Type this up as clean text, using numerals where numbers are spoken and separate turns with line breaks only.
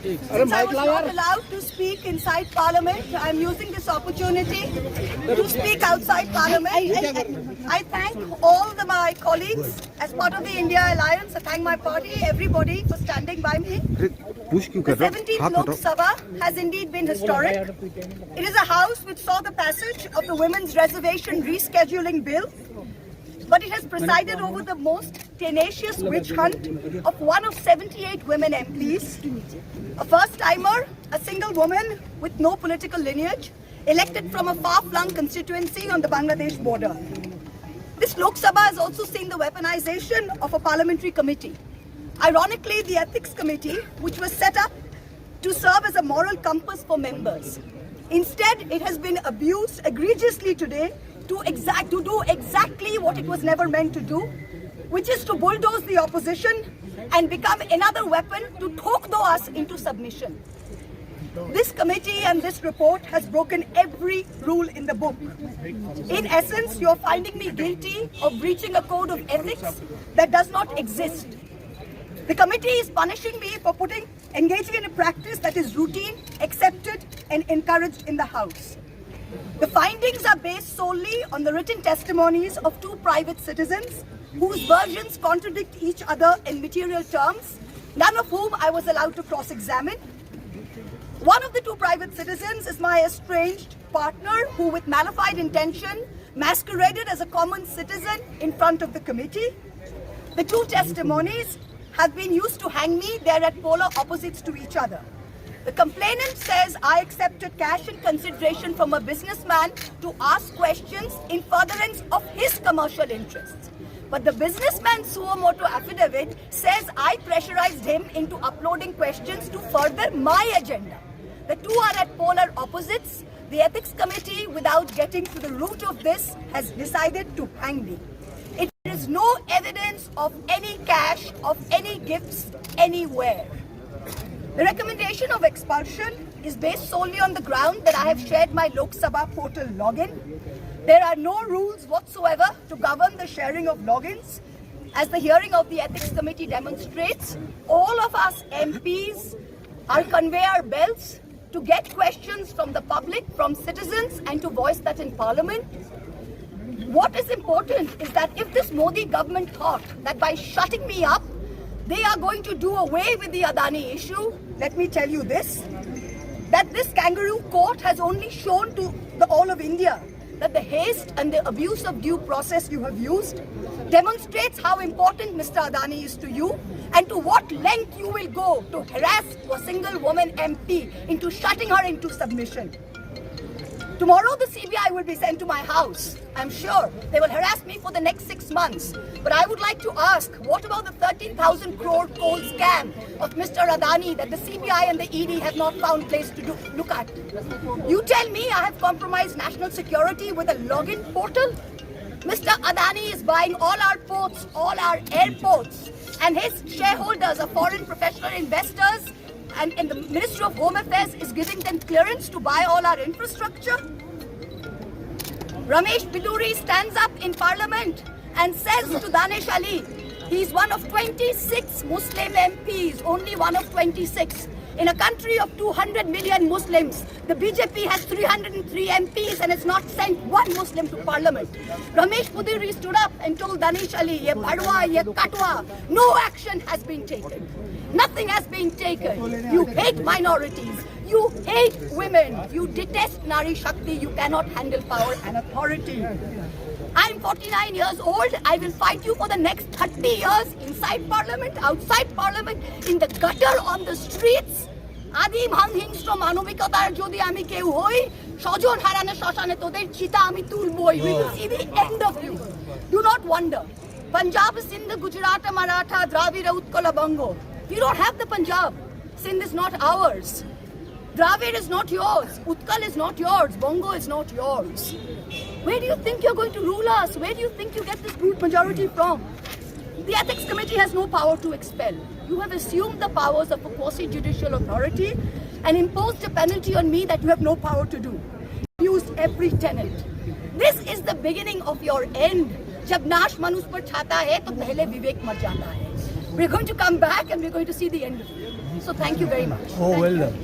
Since I was not allowed to speak inside Parliament, I am using this opportunity to speak outside Parliament. I thank all my colleagues as part of the India Alliance. I thank my party, everybody for standing by me. The 17th Lok Sabha has indeed been historic. It is a house which saw the passage of the Women's Reservation Rescheduling Bill, but it has presided over the most tenacious witch hunt of one of 78 women MPs, a first-timer, a single woman with no political lineage, elected from a far-flung constituency on the Bangladesh border. This Lok Sabha has also seen the weaponization of a parliamentary committee. Ironically, the Ethics Committee, which was set up to serve as a moral compass for members. Instead, it has been abused egregiously today to do exactly what it was never meant to do, which is to bulldoze the opposition and become another weapon to thokdo us into submission. This committee and this report has broken every rule in the book. In essence, you're finding me guilty of breaching a code of ethics that does not exist. The committee is punishing me for engaging in a practice that is routine, accepted, and encouraged in the House. The findings are based solely on the written testimonies of two private citizens whose versions contradict each other in material terms, none of whom I was allowed to cross-examine. One of the two private citizens is my estranged partner who, with malified intention, masqueraded as a common citizen in front of the committee. The two testimonies have been used to hang me. They're at polar opposites to each other. The complainant says I accepted cash in consideration from a businessman to ask questions in furtherance of his commercial interests. But the businessman's suo motu affidavit says I pressurized him into uploading questions to further my agenda. The two are at polar opposites. The Ethics Committee, without getting to the root of this, has decided to hang me. There is no evidence of any cash, of any gifts, anywhere. The recommendation of expulsion is based solely on the ground that I have shared my Lok Sabha portal login. There are no rules whatsoever to govern the sharing of logins. As the hearing of the Ethics Committee demonstrates, all of us MPs are conveyor belts to get questions from the public, from citizens, and to voice that in Parliament. What is important is that if this Modi government thought that by shutting me up, they are going to do away with the Adani issue, let me tell you this, that this kangaroo court has only shown to all of India that the haste and the abuse of due process you have used demonstrates how important Mr. Adani is to you and to what length you will go to harass a single woman MP into shutting her into submission. Tomorrow the CBI will be sent to my house. I'm sure they will harass me for the next 6 months. But I would like to ask, what about the 13,000 crore coal scam of Mr. Adani that the CBI and the ED have not found place to look at? You tell me I have compromised national security with a login portal? Mr. Adani is buying all our ports, all our airports, and his shareholders are foreign professional investors, and the Ministry of Home Affairs is giving them clearance to buy all our infrastructure. Ramesh Biduri stands up in Parliament and says to Danish Ali, he's one of 26 Muslim MPs, only one of 26. In a country of 200 million Muslims, the BJP has 303 MPs and has not sent one Muslim to Parliament. Ramesh Biduri stood up and told Danish Ali, ye padwa, ye katwa, no action has been taken. Nothing has been taken. You hate minorities. You hate women. You detest Nari Shakti. You cannot handle power and authority. I'm 49 years old. I will fight you for the next 30 years inside Parliament, outside Parliament, in the gutter, on the streets. Adim Hanghingstra Manobikotar Jodi Ami Keu Hoi, Shojon Harana Shoshane Toder Chita Ami Tulboi. We will see the end of you. Do not wonder. Punjab, Sindh, Gujarat, Maratha, Dravida, Utkala, Bango. We don't have the Punjab. Sindh is not ours. Dravid is not yours. Utkal is not yours. Bongo is not yours. Where do you think you're going to rule us? Where do you think you get this brute majority from? The Ethics Committee has no power to expel. You have assumed the powers of a quasi-judicial authority and imposed a penalty on me that you have no power to do. You used every tenet. This is the beginning of your end. जब नाश मनुष्य पर छाता है तो पहले विवेक मर जाता है. We're going to come back and we're going to see the end of it. So thank you very much.
Oh, well done.